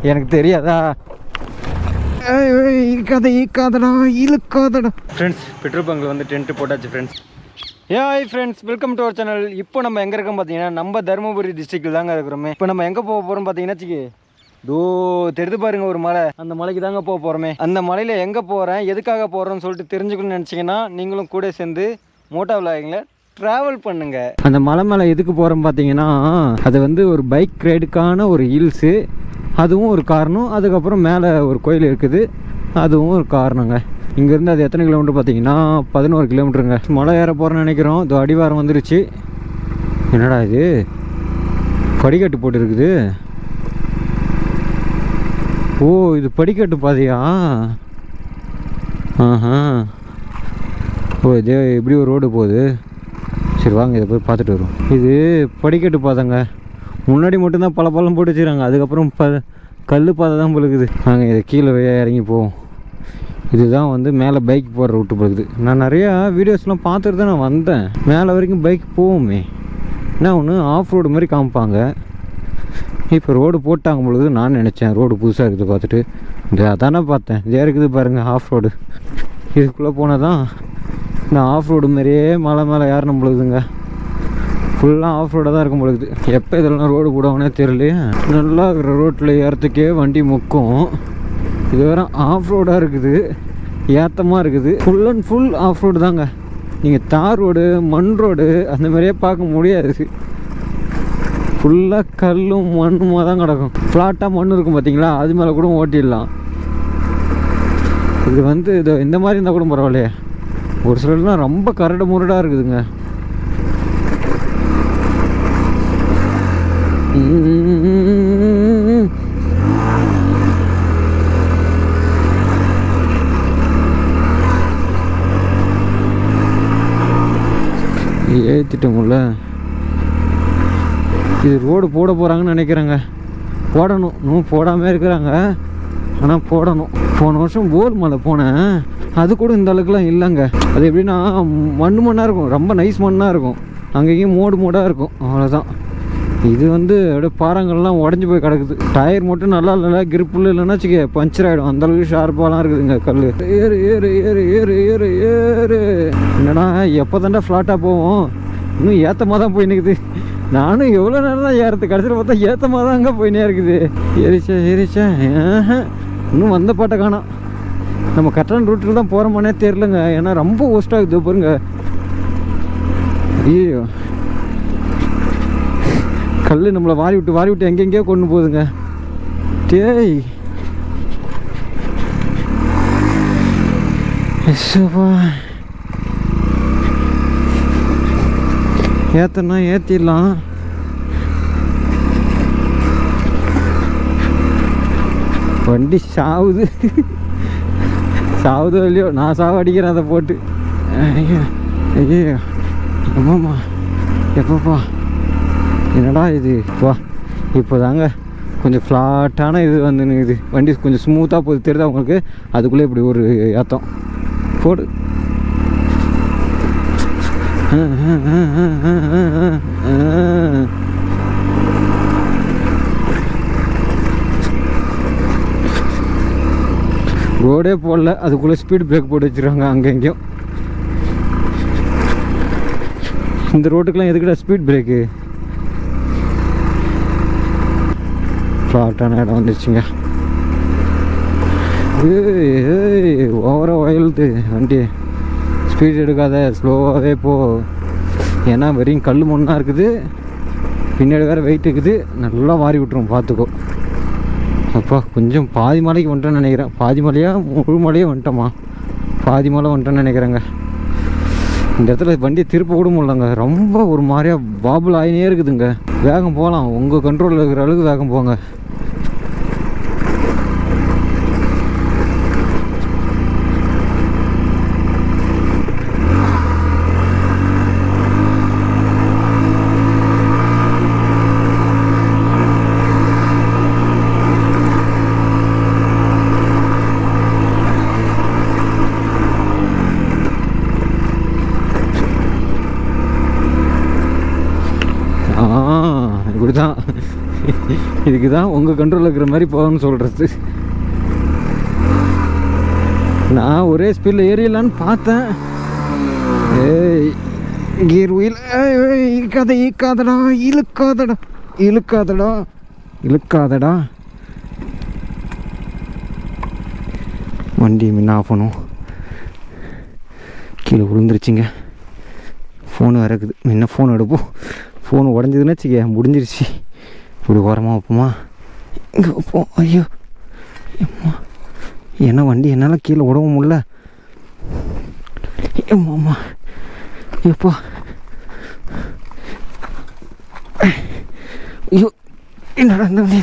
எனக்கு தெரியாதா? ஈக்காதடா இழுக்காதடா. Friends, petrol பங்கில் வந்து டென்ட்டு போட்டாச்சு friends. Hi friends, welcome to our channel. இப்போ நம்ம எங்கே இருக்கோம் பார்த்தீங்கன்னா, நம்ம தருமபுரி டிஸ்ட்ரிக்டில் தாங்க இருக்கிறோமே. இப்போ நம்ம எங்கே போக போகிறோம் பார்த்தீங்கன்னா, தெரிந்து பாருங்க ஒரு மலை, அந்த மலைக்கு தாங்க போக போகிறோமே. அந்த மலையில் எங்கே போகிறேன், எதுக்காக போகிறோன்னு சொல்லிட்டு தெரிஞ்சுக்கணும்னு நினச்சிங்கன்னா நீங்களும் கூட சேர்ந்து மோட்டோ விலாகிங்கில் ட்ராவல் பண்ணுங்க. அந்த மலை மேலே எதுக்கு போகிறோம் பார்த்தீங்கன்னா, அது வந்து ஒரு பைக் ரைடுக்கான ஒரு ஹில்ஸு, அதுவும் ஒரு காரணம். அதுக்கப்புறம் மேலே ஒரு கோயில் இருக்குது, அதுவும் ஒரு காரணங்க. இங்கேருந்து அது எத்தனை கிலோமீட்டர் பார்த்தீங்கன்னா 11 கிலோமீட்டருங்க. மலை ஏற போகிறேன்னு நினைக்கிறோம். இது அடிவாரம் வந்துருச்சு. என்னடா இது, படிக்கட்டு போட்டு இருக்குது. ஓ, இது படிக்கட்டு பாதையா? ஆஹா, ஓ இதே எப்படி ஒரு ரோடு போகுது. சரி வாங்க, இதை போய் பார்த்துட்டு வரும். இது படிக்கட்டு பாதைங்க. முன்னாடி மட்டும்தான் பல போட்டு வச்சுக்கிறாங்க, அதுக்கப்புறம் கல் பாதை தான் பழுகுது. நாங்கள் இதை கீழே இறங்கி போவோம். இதுதான் வந்து மேலே பைக் போகிற ரூட்டு பழுகுது. நான் நிறையா வீடியோஸ்லாம் பார்த்துட்டு தான் நான் வந்தேன். மேலே வரைக்கும் பைக் போவோமே, என்ன ஒன்று ஆஃப் ரோடு மாதிரி காமிப்பாங்க. இப்போ ரோடு போட்டாங்க பொழுது நான் நினச்சேன் ரோடு புதுசாக இருக்குது பார்த்துட்டு. இது அதானே பார்த்தேன், இதே இருக்குது பாருங்கள் ஆஃப் ரோடு. இதுக்குள்ளே போனால் தான் நான் ஆஃப் ரோடு மாதிரியே மலை மேலே ஏறணும் பொழுதுங்க. ஃபுல்லாக ஆஃப் ரோடாக தான் இருக்கும் பொழுது. எப்போ இதெல்லாம் ரோடு போடுவாங்கன்னே தெரியலையே. நல்லா இருக்கிற ரோட்டில் ஏறத்துக்கே வண்டி முக்கும். இது வேறு ஆஃப் ரோடாக இருக்குது, ஏற்றமாக இருக்குது. Full and full off road தாங்க. நீங்கள் தார் ரோடு மண் ரோடு அந்த மாதிரியே பார்க்க முடியாது. ஃபுல்லாக கல்லும் மண்ணுமாக தான் கிடக்கும். ஃப்ளாட்டாக மண் இருக்கும் பார்த்தீங்களா, அது மேலே கூட ஓட்டிடலாம். இது வந்து இது இந்த மாதிரி இருந்தால் கூட பரவாயில்லையே. ஒரு சிலர்லாம் ரொம்ப கரடு முரடாக இருக்குதுங்க. ஏற்றிட்டோம்ல. இது ரோடு போட போகிறாங்கன்னு நினைக்கிறேங்க. போடணும், இன்னும் போடாமல் இருக்கிறாங்க, ஆனால் போடணும். போன வருஷம் போல் மலை போனேன், அது கூட இந்த அளவுக்குலாம் இல்லைங்க. அது எப்படின்னா மண்ணாக இருக்கும், ரொம்ப நைஸ் மண்ணாக இருக்கும், அங்கேயும் மோடாக இருக்கும், அவ்வளோதான். இது வந்து அப்படியே பாறாங்கள்லாம் உடஞ்சி போய் கிடக்குது. டயர் மட்டும் நல்லா இல்லை, கிரிப்புள்ள இல்லைன்னா வச்சுக்க பஞ்சர் ஆகிடும், அந்தளவுக்கு ஷார்ப்பாலாம் இருக்குதுங்க கல். ஏறு ஏறு ஏறு ஏறு ஏறு ஏறு. என்னடா எப்போ தாண்டா ஃப்ளாட்டாக போவோம், இன்னும் ஏற்றமாக தான் போய் நிற்குது. நானும் எவ்வளோ நேரம் தான் ஏறது, கடைசியில் பார்த்தா ஏற்றமாக தான் அங்கே போயினே இருக்குது. ஏறிச்சேன் இன்னும் வந்த பாட்டை காணோம். நம்ம கரெக்டான ரூட்டில் தான் போகிறோமானே தெரிலங்க, ஏன்னா ரொம்ப ஒஸ்ட்டாகுது பாருங்க. ஐயோ, கல் நம்மளை வாரி விட்டு எங்கெங்கேயோ கொண்டு போகுதுங்க. டேய் ஏத்தனா ஏற்றிடலாம். வண்டி சாவுதோ இல்லையோ, நான் சாவு அடிக்கிறேன் அதை போட்டு. ஐயோ ஐயோ அம்மாம்மா, எப்பப்பா என்னடா இது. வா, இப்போ தாங்க கொஞ்சம் ஃப்ளாட்டான இது வந்து இது வண்டி கொஞ்சம் ஸ்மூத்தாக போகுது தெரியுதா உங்களுக்கு. அதுக்குள்ளே இப்படி ஒரு ஏத்தம் போடு. ரோடே போடல, அதுக்குள்ளே ஸ்பீட் பிரேக் போட்டு வச்சுருக்காங்க அங்கே எங்கேயும். இந்த ரோட்டுக்கெலாம் எதுக்குடா ஸ்பீட் பிரேக்கு? ஃப்ளாட்டான இடம் வந்துடுச்சுங்க. ஓவராக வயலுது வண்டி. ஸ்பீட் எடுக்காத, ஸ்லோவாகவே போ. ஏன்னா வெறும் கல் மண்ணாக இருக்குது, பின்னாடி வேறு வெயிட் இருக்குது, நல்லா வாரி விட்டுரும் பார்த்துக்கோ. அப்பா கொஞ்சம் பாதி மலைக்கு வந்துட்டேன்னு நினைக்கிறேன். பாதி மலையா முழு மலையே வந்துட்டோமா? பாதி மலை வந்துட்டேன்னு நினைக்கிறேங்க. இந்த இடத்துல வண்டியை திருப்ப கூட முடியலங்க, ரொம்ப ஒரு மாதிரியாக பாபுல் ஆகினே இருக்குதுங்க. வேகம் போகலாம், உங்கள் கண்ட்ரோலில் இருக்கிற அளவுக்கு வேகம் போங்க. இப்படி தான் இதுக்கு தான் உங்கள் கண்ட்ரோலில் இருக்கிற மாதிரி போகணும்னு சொல்கிறது. நான் ஒரே ஸ்பீடில் ஏறிடலான்னு பார்த்தேன். ஏய் கீர் உயில் இழுக்காதடா இழுக்காதடா இழுக்காதடா இழுக்காதடா. வண்டி முன்ன ஆஃப் பண்ணும். கீழே விழுந்துருச்சுங்க. ஃபோனு வரக்குது. முன்ன ஃபோன் எடுப்போம். ஃபோனு உடஞ்சதுன்னு வச்சுக்க முடிஞ்சிருச்சு. இப்படி ஓரமாக வைப்போமா? இங்கே வைப்போம். ஐயோ அம்மா, ஏன்னா வண்டி என்னால் கீழே விடவும் முடியல. அம்மா எப்போ ஐயோ என்னடா இந்த வண்டி.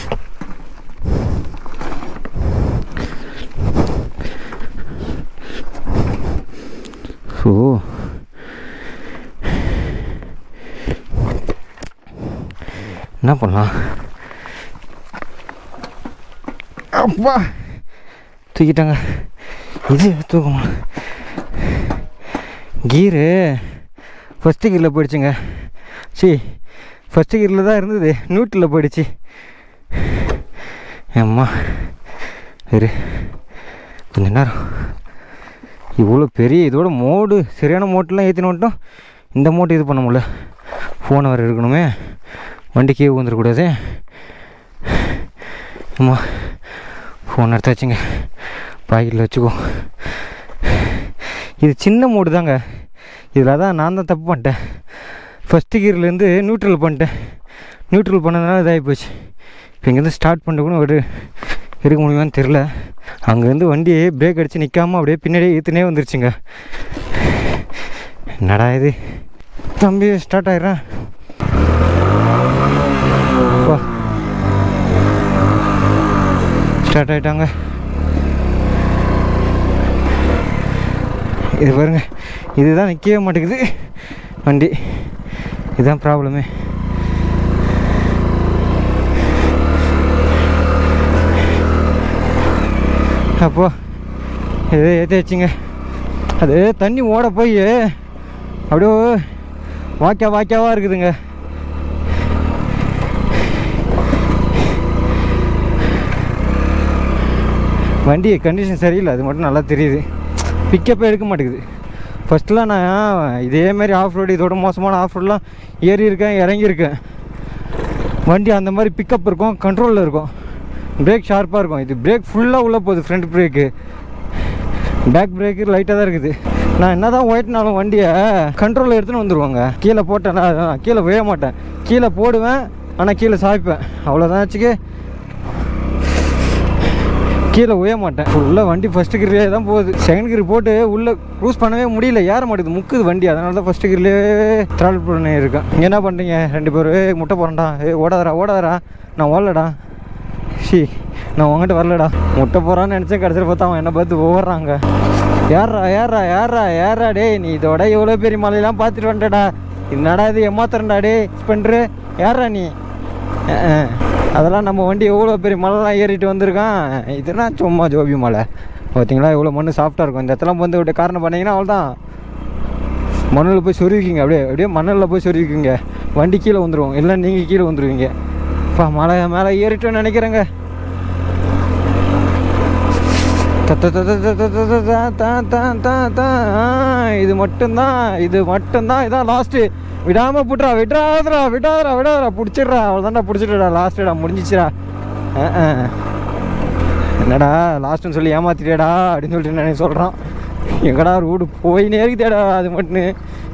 ஸோ என்ன பண்ணலாம்? அப்பா தூக்கிட்டாங்க. இது தூக்கணும். கீரு ஃபஸ்ட்டு கீரில் போயிடுச்சுங்க. ஃபஸ்ட்டு கீரில் தான் இருந்தது, நியூட்ரலில் போயிடுச்சு. அம்மா சரி கொஞ்ச நேரம். இவ்வளோ பெரிய இதோட மோடு சரியான மோட்டெலாம் ஏற்றின மட்டும் இந்த மோட்டு இது பண்ண முடியல. ஃபோனை வர இருக்கணுமே, வண்டி கீழே வந்துடக்கூடாது. அம்மா ஃபோன் எடுத்தாச்சுங்க, பாக்கெட்டில் வச்சுக்கோ. இது சின்ன மோடு தாங்க. இதில் தான் நான் தான் தப்பு பண்ணிட்டேன். ஃபஸ்ட்டு கீர்லேருந்து நியூட்ரல் பண்ணிட்டேன். நியூட்ரல் பண்ணதுனால இதாகி போச்சு. இப்போ இங்கேருந்து ஸ்டார்ட் பண்ணிட்டு கூட ஒரு எடுக்க முடியுமான்னு தெரில. அங்கேருந்து வண்டி பிரேக் அடித்து நிற்காமல் அப்படியே பின்னாடியே இழுத்துனே வந்துருச்சுங்க. என்னடா இது? தம்பி ஸ்டார்ட் ஆயிடுறேன். ஸ்டார்ட் ஆகிட்டாங்க. இது பாருங்க, இதுதான் நிற்கவே மாட்டேங்குது வண்டி. இதுதான் ப்ராப்ளமே. அப்போ இதை ஏற்றி வச்சுங்க. அது தண்ணி ஓட போய் அப்படியே வாய்க்காவாக இருக்குதுங்க. வண்டி கண்டிஷன் சரியில்லை, அது மட்டும் நல்லா தெரியுது. பிக்கப்பே எடுக்க மாட்டேங்குது. ஃபஸ்ட்டுலாம் நான் இதேமாரி ஆஃப் ரோடு, இதோட மோசமான ஆஃப் ரோடெலாம் ஏறி இருக்கேன், இறங்கியிருக்கேன். வண்டி அந்த மாதிரி பிக்கப் இருக்கும், கண்ட்ரோலில் இருக்கும், பிரேக் ஷார்ப்பாக இருக்கும். இது பிரேக் ஃபுல்லாக உள்ளே போகுது. ஃப்ரண்ட் பிரேக்கு, பேக் பிரேக்கு லைட்டாக தான் இருக்குது. நான் என்ன தான் ஒயிட்னாலும் வண்டியை கண்ட்ரோலில் எடுத்துன்னு வந்துடுவாங்க. கீழே போட்டேன்னா கீழே விழ மாட்டேன், கீழே போடுவேன், ஆனால் கீழே சாய்ப்பேன். அவ்வளோதான் வச்சுக்க, கீழே உய மாட்டேன். ஃபுல்லாக வண்டி ஃபஸ்ட்டு கிரிலே தான் போகுது. செகண்ட் கிரி போட்டு உள்ளே க்ரூஸ் பண்ணவே முடியல, ஏற மாட்டேங்குது, முக்குது வண்டி. அதனால தான் ஃபஸ்ட்டு கிரிலே ட்ராவல் பண்ணி இருக்கேன். இங்கே என்ன பண்ணுறீங்க ரெண்டு பேர்? முட்டை போகிறேன்டா. ஓடாதரா நான் ஓடலடா. நான் உங்ககிட்ட வரலடா. முட்டை போகிறான்னு நினச்சேன், கடைசியில் பார்த்தா அவன் என்னை பார்த்து ஓடுறாங்க. ஏறா டே, நீ இதோட எவ்வளோ பெரிய மலையெல்லாம் பார்த்துட்டு வந்துட்டடா. என்னடா இது ஏமாத்துறண்டா டே பண்ணுற, ஏறா நீ. அதெல்லாம் நம்ம வண்டி எவ்வளோ பெரிய மலைலாம் ஏறிட்டு வந்திருக்கான். இதுனா சும்மா ஜோபி மலை. பார்த்தீங்களா எவ்வளோ மண் சாஃப்டாக இருக்கும். இந்த இடத்துல வந்து விட்டு காரணம் பண்ணிங்கன்னா அவ்வளோதான், மண்ணில் போய் சொருவிக்கிங்க. அப்படியே மண்ணில் போய் சொருவிக்கிங்க, வண்டி கீழே வந்துடுவோம். இல்லை நீங்கள் கீழே வந்துடுவீங்க. இப்போ மலை மேலே ஏறிட்டோன்னு நினைக்கிறேங்க. இது மட்டும்தான் இதான் லாஸ்ட்டு. விடாமல் புட்றா, விடாதரா பிடிச்சிட்றா. அவ்வளோதான்டா, பிடிச்சிட்டுடா, லாஸ்ட்டுடா, முடிஞ்சிச்சுடா. என்னடா லாஸ்ட்டுன்னு சொல்லி ஏமாத்திட்டேடா அப்படின்னு சொல்லிட்டு நான் சொல்கிறான். எங்கடா ரூடு போயினே இருக்குதேடா, அது மட்டும்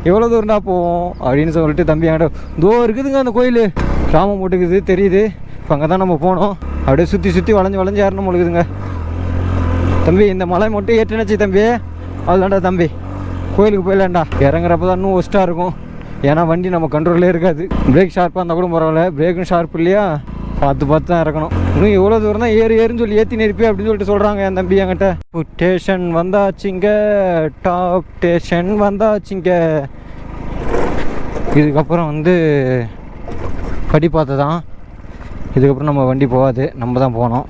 எவ்வளோ தூரம்டா போவோம் அப்படின்னு சொல்லிட்டு தம்பி என்கிட்ட தோ இருக்குதுங்க அந்த கோயில், கிராமம் போட்டுக்குது தெரியுது. இப்போ அங்கே தான் நம்ம போனோம். அப்படியே சுற்றி வளைஞ்சு ஏறணும் முழுகுதுங்க. தம்பி இந்த மலை மட்டும் ஏற்றினாச்சு தம்பி, அதுதான்டா தம்பி, கோயிலுக்கு போயிடலாம்டா. இறங்குறப்ப தான் இன்னும் ஒஸ்ட்டாக இருக்கும், ஏன்னா வண்டி நம்ம கண்ட்ரோல்லே இருக்காது. பிரேக் ஷார்ப்பாக இருந்தால் கூட பரவாயில்ல, பிரேக்கும் ஷார்ப் இல்லையா, பார்த்து தான் இறக்கணும். இன்னும் எவ்வளோ தூரம் தான் ஏறுன்னு சொல்லி ஏற்றி நிற்பி அப்படின்னு சொல்லிட்டு சொல்கிறாங்க என் தம்பி என்கிட்ட. ஸ்டேஷன் வந்தாச்சுங்க, டாப் ஸ்டேஷன் வந்தாச்சுங்க. இதுக்கப்புறம் வந்து படி பார்த்து தான், இதுக்கப்புறம் நம்ம வண்டி போகாது, நம்ம தான் போகணும்.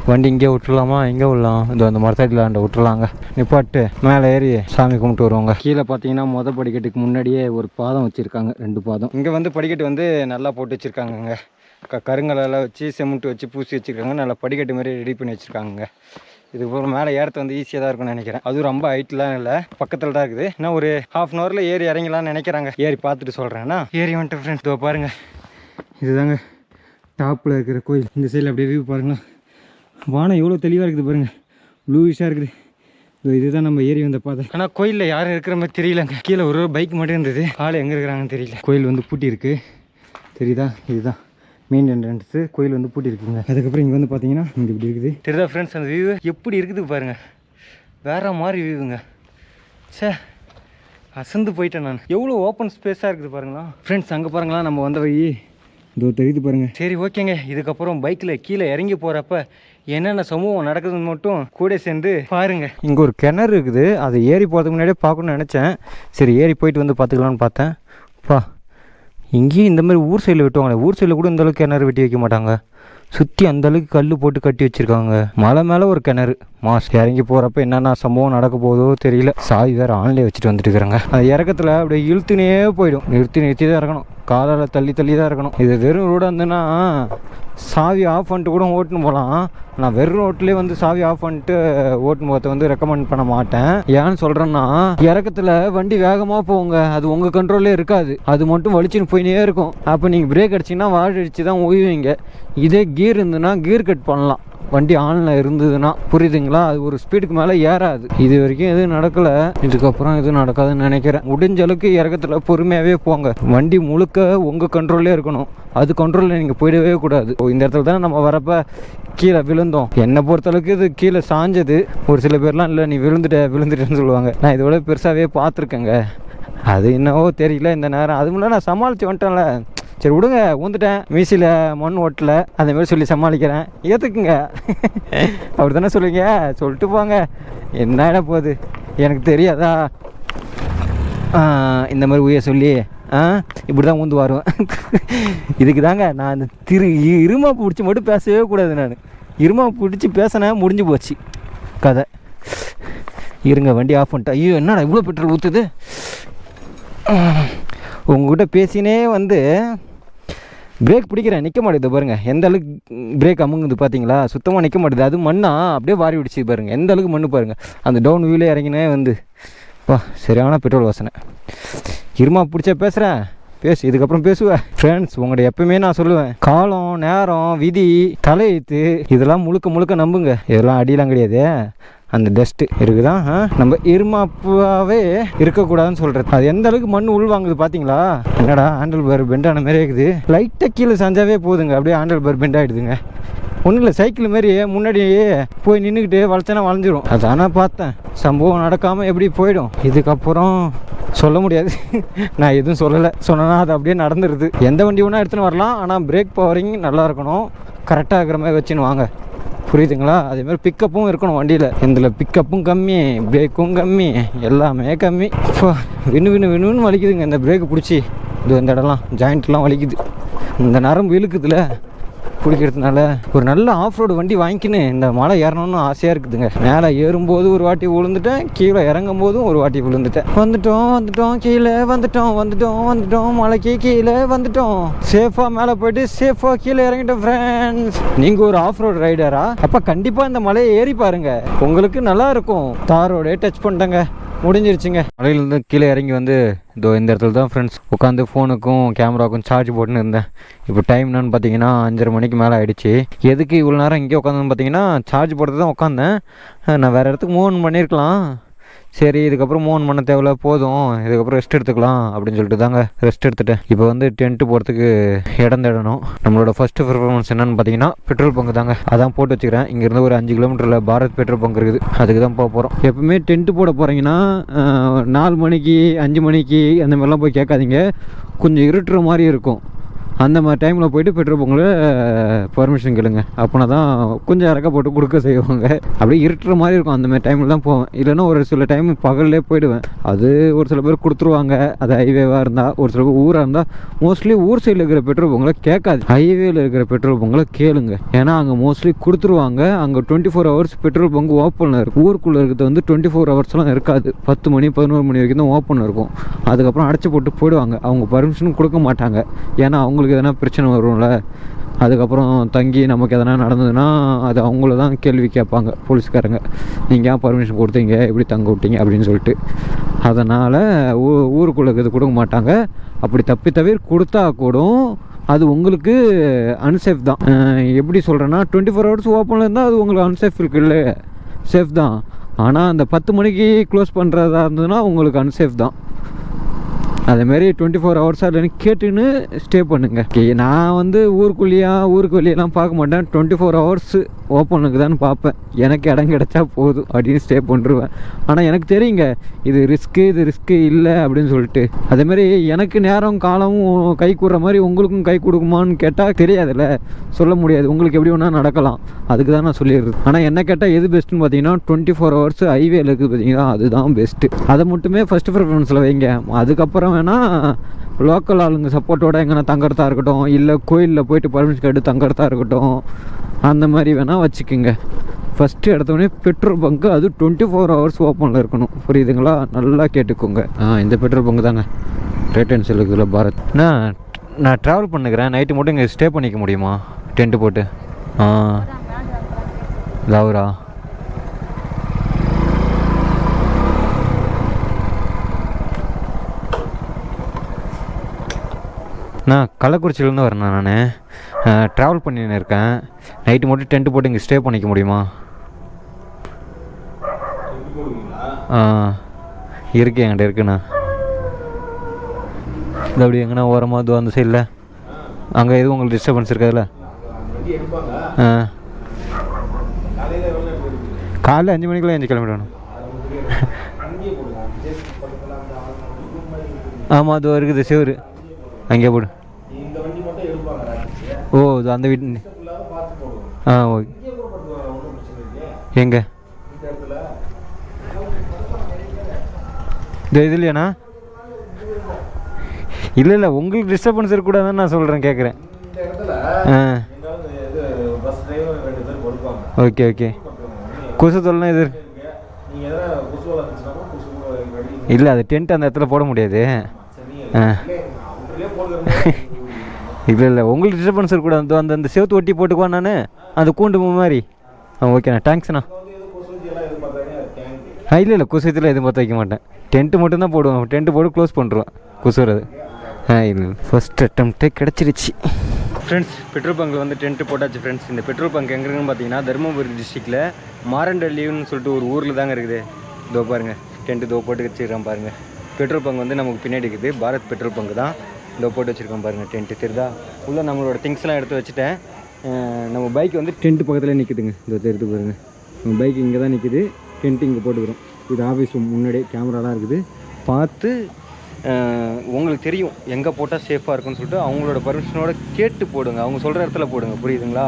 வண்டி இங்கே விட்டுலாமா, எங்கே விடலாம், இது அந்த மரத்தடியில் அண்டை விட்டுலாங்க. நிப்பாட்டு மேலே ஏறி சாமி கும்பிட்டு வருவாங்க. கீழே பார்த்தீங்கன்னா படிக்கட்டுக்கு முன்னாடியே ஒரு பாதம் வச்சுருக்காங்க, 2 பாதம். இங்கே வந்து படிக்கட்டு வந்து நல்லா போட்டு வச்சுருக்காங்கங்க. கருங்கலெல்லாம் வச்சு சிமெண்ட் வச்சு பூசி வச்சுருக்காங்க. நல்லா படிக்கட்டு மாதிரி ரெடி பண்ணி வச்சுருக்காங்க. இதுக்கப்புறம் மேலே ஏறது வந்து ஈஸியாக தான் இருக்கும்னு நினைக்கிறேன். அதுவும் ரொம்ப ஹைட்லாம் இல்லை, பக்கத்தில் தான் இருக்குது. இன்னும் ஒரு ½ அன் ஹவரில் ஏறி இறங்கலாம்னு நினைக்கிறாங்க. ஏறி பார்த்துட்டு சொல்கிறேன்னா ஏறி வந்துட்டு ஃப்ரெண்ட்ஸ். இதோ பாருங்கள், இதுதாங்க டாப்பில் இருக்கிற கோயில். இந்த சைடில் அப்படியே வியூ பாருங்களா, வானம் எவ்வளோ தெளிவாக இருக்குது பாருங்கள், ப்ளூவிஷாக இருக்குது. இதுதான் நம்ம ஏறி வந்த பாதை. ஆனால் கோயிலில் யாரும் இருக்கிற மாதிரி தெரியலங்க. கீழே ஒரு பைக் மட்டும் இருந்தது, ஆள் எங்கே இருக்கிறாங்கன்னு தெரியல. கோயில் வந்து பூட்டி இருக்குது, தெரியுதா? இதுதான் மெயின் என்ட்ரன்ஸு. கோயில் வந்து பூட்டி இருக்குங்க. அதுக்கப்புறம் இங்கே வந்து பார்த்தீங்கன்னா இங்கே இப்படி இருக்குது, தெரியுதா ஃப்ரெண்ட்ஸ்? அந்த வியூ எப்படி இருக்குது பாருங்கள், வேறு மாதிரி வியூவுங்க. சே, அசந்து போயிட்டேன் நான். எவ்வளோ ஓப்பன் ஸ்பேஸாக இருக்குது பாருங்களா ஃப்ரெண்ட்ஸ். அங்கே பாருங்களா நம்ம வந்த வழி இதோ தெரியுது பாருங்கள். சரி ஓகேங்க, இதுக்கப்புறம் பைக்கில் கீழே இறங்கி போகிறப்ப என்னென்ன சமூகம் நடக்குதுன்னு மட்டும் கூட சேர்ந்து பாருங்க. இங்கே ஒரு கிணறு இருக்குது, அதை ஏறி போகிறதுக்கு முன்னாடியே பார்க்கணுன்னு நினச்சேன். சரி ஏறி போயிட்டு வந்து பார்த்துக்கலான்னு பார்த்தேன். இங்கேயும் இந்த மாதிரி ஊர் சைடில் வெட்டுவாங்களே, ஊர் சைடில் கூட இந்தளவுக்கு கிணறு வெட்டி வைக்க மாட்டாங்க. சுற்றி அந்தளவுக்கு கல் போட்டு கட்டி வச்சுருக்காங்க. மலை மேலே ஒரு கிணறு. இறங்கி போகிறப்ப என்னென்ன சம்பவம் நடக்க போதோ தெரியல. சாவி வேறு ஆன்லேயே வச்சுட்டு வந்துட்டு இருக்கிறாங்க. அந்த இறக்கத்தில் அப்படியே இழுத்துனே போயிடும். நிறுத்தி தான் இறக்கணும், காலால் தள்ளி தான் இருக்கணும். இது வெறும் ரோடாக இருந்ததுன்னா சாவி ஆஃப் பண்ணிட்டு கூட ஓட்டுன்னு போகலாம். நான் வெறும் ரோட்லேயே வந்து சாவி ஆஃப் பண்ணிட்டு ஓட்டுன்னு போகிறத வந்து ரெக்கமெண்ட் பண்ண மாட்டேன். ஏன்னு சொல்கிறேன்னா, இறக்கத்தில் வண்டி வேகமாக போங்க, அது உங்கள் கண்ட்ரோல்லே இருக்காது, அது மட்டும் வலிச்சுன்னு போயினே இருக்கும். அப்போ நீங்கள் பிரேக் அடிச்சிங்கன்னா வாழை அடித்து தான் ஓய்வீங்க. இதே கீர் இருந்ததுன்னா கீர் கட் பண்ணலாம், வண்டி ஆனில் இருந்ததுன்னா. புரியுதுங்களா? அது ஒரு ஸ்பீடுக்கு மேலே ஏறாது. இது வரைக்கும் எதுவும் நடக்கலை, இதுக்கப்புறம் எதுவும் நடக்காதுன்னு நினைக்கிறேன். முடிஞ்ச அளவுக்கு இறக்கத்தில் பொறுமையாகவே போங்க. வண்டி முழுக்க உங்கள் கண்ட்ரோல்லே இருக்கணும், அது கண்ட்ரோலில் நீங்கள் போயிடவே கூடாது. இந்த இடத்துல தானே நம்ம வரப்போ கீழே விழுந்தோம். என்னை பொறுத்தளவுக்கு இது கீழே சாஞ்சது. ஒரு சில பேர்லாம் இல்லை நீ விழுந்துட்டேன்னு சொல்லுவாங்க. நான் இதோட பெருசாகவே பார்த்துருக்கேங்க. அது என்னவோ தெரியல இந்த நேரம். அது முன்னாடி நான் சமாளித்து வந்துட்டேன்ல, சரி விடுங்க, ஊந்துட்டேன், மீசியில் மண் ஓட்டலை, அந்தமாரி சொல்லி சமாளிக்கிறேன். ஏற்றுக்குங்க, அப்படி தானே சொல்லுவீங்க, சொல்லிட்டு போங்க, என்ன போகுது எனக்கு தெரியாதா? இந்த மாதிரி உய சொல்லி இப்படி தான் ஊந்து வருவேன். இதுக்கு தாங்க நான் அந்த இருமா பிடிச்சி மட்டும் பேசவே கூடாது. நான் இருமா பிடிச்சி பேசினேன், முடிஞ்சு போச்சு கதை. இருங்க, வண்டி ஆஃப் பண்ணிட்டேன். ஐயோ என்னடா இவ்வளோ பெட்ரோல் ஊற்றுது. உங்கள்கிட்ட பேசினே வந்து பிரேக் பிடிக்கிறேன், நிற்க மாட்டேது பாருங்கள். எந்த அளவுக்கு பிரேக் அமுங்குது பார்த்தீங்களா? சுத்தமாக நிற்க மாட்டேது. அது மண்ணா அப்படியே வாரி விடுச்சு பாருங்கள், எந்த அளவுக்கு மண்ணு பாருங்கள். அந்த டவுன் வியூலே இறங்கினே வந்து சரியான பெட்ரோல் வாசனை. இருமா பிடிச்சா பேசுகிறேன், பேசு, இதுக்கப்புறம் பேசுவேன். ஃப்ரெண்ட்ஸ், உங்கள்கிட்ட எப்பவுமே நான் சொல்லுவேன், காலம், நேரம், விதி, தலையெழுத்து இதெல்லாம் முழுக்க நம்புங்க. இதெல்லாம் அடியெல்லாம் கிடையாது. அந்த டஸ்ட்டு இருக்குதான் நம்ம இருமாப்பாவே இருக்கக்கூடாதுன்னு சொல்கிறது. அது எந்த அளவுக்கு மண் உள்வாங்குது பார்த்தீங்களா? என்னடா ஹேண்டில் பார் பெண்டான மாதிரியே இருக்குது. லைட்டாக கீழே சாஞ்சாவே போதுங்க, அப்படியே ஹேண்டில் பார் பெண்ட் ஆகிடுதுங்க. ஒன்றும் இல்லை, சைக்கிள் மாரி முன்னாடியே போய் நின்றுக்கிட்டு வளைச்சனா வளைஞ்சிரும். அதானே பார்த்தேன், சம்பவம் நடக்காமல் எப்படி போயிடும். இதுக்கப்புறம் சொல்ல முடியாது. நான் எதுவும் சொல்லலை, சொன்னேன்னா அது அப்படியே நடந்துருது. எந்த வண்டி ஒன்றா எடுத்துன்னு வரலாம், ஆனால் பிரேக் பவரிங் நல்லா இருக்கணும், கரெக்டாக இருக்கிற மாதிரி வச்சுன்னு வாங்க. புரியுதுங்களா? அதேமாதிரி பிக்கப்பும் இருக்கணும் வண்டியில். இதில் பிக்கப்பும் கம்மி, பிரேக்கும் கம்மி, எல்லாமே கம்மி. இப்போ வின்னு வலிக்குதுங்க இந்த பிரேக்கு பிடிச்சி. இந்த இடம்லாம் ஜாயிண்ட்லாம் வலிக்குது, இந்த நரம்பு இழுக்குதுல பிடிக்கிறதுனால. ஒரு நல்ல ஆஃப் ரோடு வண்டி வாங்கிக்கின்னு இந்த மலை ஏறணும்னு ஆசையாக இருக்குதுங்க. மேலே ஏறும்போது ஒரு வாட்டி விழுந்துட்டேன், கீழே இறங்கும் போதும் ஒரு வாட்டி விழுந்துட்டேன். வந்துட்டோம் கீழே வந்துட்டோம் மலைக்கு கீழே வந்துட்டோம். சேஃபாக மேலே போயிட்டு சேஃபாக கீழே இறங்கிட்டோம் ஃப்ரெண்ட்ஸ். நீங்கள் ஒரு ஆஃப் ரோடு ரைடரா? அப்போ கண்டிப்பாக இந்த மலையை ஏறி பாருங்க, உங்களுக்கு நல்லா இருக்கும். தார் ரோடே டச் பண்ணிட்டேங்க, முடிஞ்சிருச்சுங்க. மலையிலேருந்து கீழே இறங்கி வந்து இதோ இந்த இடத்துல தான் ஃப்ரெண்ட்ஸ் உட்காந்து ஃபோனுக்கும் கேமராவுக்கும் சார்ஜ் போட்டுன்னு இருந்தேன். இப்போ டைம் என்னன்னு பார்த்தீங்கன்னா 5:30 மணிக்கு மேலே ஆகிடுச்சு. எதுக்கு இவ்வளோ நேரம் இங்கே உட்காந்துன்னு பார்த்தீங்கன்னா சார்ஜ் போட்டு தான் உட்காந்தேன். நான் வேறு இடத்துக்கு மூவ் பண்ணியிருக்கலாம். சரி இதுக்கப்புறம் மூவ் பண்ண தேவையில்ல, போதும், இதுக்கப்புறம் ரெஸ்ட் எடுத்துக்கலாம் அப்படின்னு சொல்லிட்டு தாங்க ரெஸ்ட் எடுத்துட்டேன். இப்போ வந்து டென்ட்டு போகிறதுக்கு இடம் தேடணும். நம்மளோட ஃபஸ்ட்டு ப்ரிஃபரன்ஸ் என்னென்னு பார்த்தீங்கன்னா பெட்ரோல் பங்கு தாங்க. அதான் போட்டு வச்சுக்கிறேன். இங்கேருந்து ஒரு 5 கிலோமீட்டரில் பாரத் பெட்ரோல் பங்க் இருக்குது, அதுக்கு தான் போக போகிறோம். எப்பவுமே டென்ட்டு போட போகிறீங்கன்னா 4 மணிக்கு 5 மணிக்கு அந்த மாதிரிலாம் போய் கேட்காதீங்க, கொஞ்சம் இருட்டுற மாதிரி இருக்கும். அந்த மாதிரி டைமில் போய்ட்டு பெட்ரோல் பங்கில் பர்மிஷன் கேளுங்க, அப்படின்னா தான் கொஞ்சம் இறக்க போட்டு கொடுக்க செய்வாங்க. அப்படியே இருட்டுற மாதிரி இருக்கும், அந்த மாதிரி டைமில் தான் போவேன். இல்லைன்னா ஒரு சில டைம் பகல்லே போயிடுவேன். அது ஒரு சில பேர் கொடுத்துருவாங்க, அது ஹைவேவாக இருந்தால். ஒரு சில பேர் ஊராக இருந்தால் மோஸ்ட்லி ஊர் சைடில் இருக்கிற பெட்ரோல் பங்கில் கேட்காது, ஹைவேயில் இருக்கிற பெட்ரோல் பங்கில் கேளுங்க. ஏன்னா அங்கே மோஸ்ட்லி கொடுத்துருவாங்க. அங்கே 24 ஹவர்ஸ் பெட்ரோல் பங்கு ஓப்பனில் இருக்கும். ஊருக்குள்ளே இருக்கிறது வந்து 24 ஹவர்ஸ்லாம் இருக்காது, 10 மணி 11 மணி வரைக்கும் தான் ஓப்பன் இருக்கும். அதுக்கப்புறம் அடைச்சி போட்டு போயிடுவாங்க, அவங்க பர்மிஷன் கொடுக்க மாட்டாங்க. ஏன்னா அவங்களுக்கு எதனா பிரச்சனை வரும்ல, அதுக்கப்புறம் தங்கி நமக்கு எதனா நடந்ததுன்னா அது அவங்கள தான் கேள்வி கேட்பாங்க போலீஸ்காரங்க. நீங்கள் ஏன் பர்மிஷன் கொடுத்தீங்க, எப்படி தங்க விட்டீங்க அப்படின்னு சொல்லிட்டு. அதனால் ஊருக்குள்ளே இது கொடுக்க மாட்டாங்க. அப்படி தவிர கொடுத்தா கூட அது உங்களுக்கு அன்சேஃப் தான். எப்படி சொல்கிறேன்னா 24 hours ஓப்பனில் இருந்தால் அது உங்களுக்கு அன்சேஃப் இருக்குல்ல, சேஃப் தான். ஆனால் அந்த 10 மணிக்கு க்ளோஸ் பண்ணுறதா இருந்ததுன்னா உங்களுக்கு அன்சேஃப் தான். அதேமாரி 24 hours இல்லைன்னு கேட்டுன்னு ஸ்டே பண்ணுங்க. நான் வந்து ஊருக்கு வெளியெல்லாம் பார்க்க மாட்டேன். 24 hours ஓப்பனுக்கு தான் பார்ப்பேன். எனக்கு இடம் கிடச்சா போதும் அப்படின்னு ஸ்டே பண்ணிடுவேன். ஆனால் எனக்கு தெரியுங்க இது ரிஸ்க்கு இல்லை அப்படின்னு சொல்லிட்டு. அதேமாரி எனக்கு நேரம் காலமும் கை கூடுற மாதிரி உங்களுக்கும் கை கொடுக்குமான்னு கேட்டால் தெரியாதுல்ல, சொல்ல முடியாது. உங்களுக்கு எப்படி வேணால் நடக்கலாம். அதுக்கு தான் நான் சொல்லிடுறது. ஆனால் என்ன கேட்டால் எது பெஸ்ட்டுன்னு பார்த்தீங்கன்னா 24 hours ஹைவேல இருக்குது பார்த்தீங்கன்னா அதுதான் பெஸ்ட்டு. அதை மட்டுமே ஃபஸ்ட்டு ப்ரிஃபரன்ஸில் வைங்க. அதுக்கப்புறம் வேணால் லோக்கல் ஆளுங்க சப்போர்ட்டோட எங்கன்னா தங்குறதா இருக்கட்டும், இல்லை கோயிலில் போயிட்டு பர்மிஷன் கேட்டு தங்குறதா இருக்கட்டும், அந்த மாதிரி வேணால் வச்சுக்கோங்க. ஃபஸ்ட்டு எடுத்தோடனே பெட்ரோல் பங்க்கு அது 24 hours ஓப்பனில் இருக்கணும். புரியுதுங்களா? நல்லா கேட்டுக்கோங்க. இந்த பெட்ரோல் பங்கு தாங்க ரேட் அண்ட் செல்லுக்குள்ள பாரத். நான் ட்ராவல் பண்ணுக்கிறேன். நைட்டு மட்டும் இங்கே ஸ்டே பண்ணிக்க முடியுமா டென்ட்டு போட்டு? லவரா நான் கள்ளக்குறிச்சியிலேருந்து வரேண்ணா. நான் ட்ராவல் பண்ணின்னு இருக்கேன். நைட்டு மட்டும் டென்ட்டு போட்டு இங்கே ஸ்டே பண்ணிக்க முடியுமா? இருக்கு, என்கிட்ட இருக்குண்ணா. இது அப்படி எங்கன்னா ஓரமாக அந்த சைடில் அங்கே எதுவும் உங்களுக்கு டிஸ்டர்பன்ஸ் இருக்காதுல்ல? காலையில் 5 மணிக்குள்ளே எழுந்து கிளம்பிடணும். ஆமாம், அது இருக்குது சிவரு. அங்கே போடு. இது அந்த வீட்டு. ஓகே. எங்கே இந்த இதுலையாண்ணா? இல்லை உங்களுக்கு டிஸ்டர்பன்ஸ் இருக்கக்கூடாதுன்னு நான் சொல்கிறேன், கேட்குறேன். ஓகே. கொசு தொல்லைனா இது இல்லை, அது டென்ட் அந்த இடத்துல போட முடியாது. இல்லை உங்களுக்கு டிஸ்டர்பன்ஸ் இருக்கக்கூடாது. அந்த செவத்து ஒட்டி போட்டுக்குவான் நான், அந்த கூண்டு மாதிரி. ஓகேண்ணா, தேங்க்ஸ்ண்ணா. இல்லை கொசுத்தில் எதுவும் பார்த்து வைக்க மாட்டேன். டென்ட்டு மட்டும்தான் போடுவேன். டென்ட்டு போட்டு க்ளோஸ் பண்ணுறேன் கொசுறது. இல்லை, ஃபஸ்ட் அட்டம்ப்டே கிடச்சிருச்சு. ஃப்ரெண்ட்ஸ், பெட்ரோல் பங்கில் வந்து டென்ட்டு போட்டாச்சு ஃப்ரெண்ட்ஸ். இந்த பெட்ரோல் பங்க் எங்கே இருக்குன்னு பார்த்தீங்கன்னா தருமபுரி டிஸ்ட்ரிக்டில் மாரண்டல்லின்னு சொல்லிட்டு ஒரு ஊரில் தாங்க இருக்குது. இதோ பாருங்கள், டென்ட்டு போட்டு வச்சுக்கிறேன் பாருங்கள். பெட்ரோல் பங்க் வந்து நமக்கு பின்னாடி இருக்குது. பாரத் பெட்ரோல் பங்கு தான். போட்டு வச்சுருக்கோம் பாருங்கள். டென்ட்டு தெரியுதா? உள்ளே நம்மளோட திங்ஸ்லாம் எடுத்து வச்சுட்டேன். நம்ம பைக் வந்து டென்ட்டு பக்கத்தில் நிற்குதுங்க. இதோ தெரிஞ்சு பாருங்கள், நம்ம பைக் இங்கே தான் நிற்குது. டென்ட்டு இங்கே போட்டுக்கிறோம். இது ஆஃபீஸ் ரூம். முன்னாடியே கேமராலாம் இருக்குது. பார்த்து உங்களுக்கு தெரியும் எங்கே போட்டால் சேஃபாக இருக்குன்னு சொல்லிட்டு அவங்களோட பர்மிஷனோட கேட்டு போடுங்க. அவங்க சொல்கிற இடத்துல போடுங்க. புரியுதுங்களா?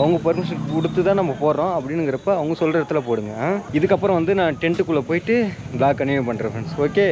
அவங்க பர்மிஷன் கொடுத்து தான் நம்ம போடுறோம் அப்படிங்கிறப்ப அவங்க சொல்கிற இடத்துல போடுங்க. இதுக்கப்புறம் வந்து நான் டென்ட்டுக்குள்ளே போயிட்டு ப்ளாக் கன்டினியூ பண்ணுறேன் ஃப்ரெண்ட்ஸ். ஓகே.